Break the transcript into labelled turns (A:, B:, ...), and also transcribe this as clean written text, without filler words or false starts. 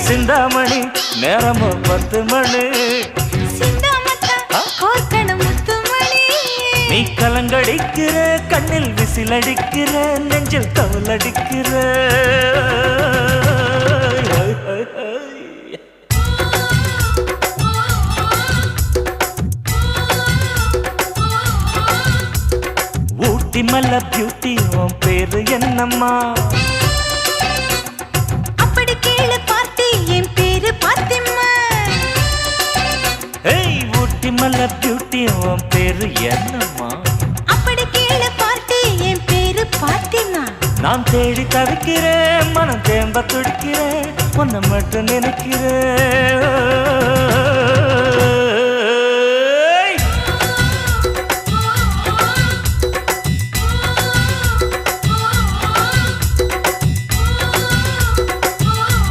A: சிந்தாமணி நேரமோ 10 மணி நீ கலங்கடிக்கிற கண்ணில் விசிலடிக்கிற நெஞ்சில் தவளடிக்கிற ஊட்டி மல்ல பியூட்டி உன் பேரு என்னம்மா
B: அப்படி கேளு பார்த்தி என் பேரு பாத்திமா
A: ஏய் ஊட்டி மல்ல பியூட்டி உன் பேரு என்னம்மா
B: அப்படி கேளு பார்த்தி என் பேரு பாத்திமா
A: நான் தேடி தவிக்கிறேன் மனம் தேம்ப துடிக்கிறேன் உன்னை மட்டும் நினைக்கிறேன்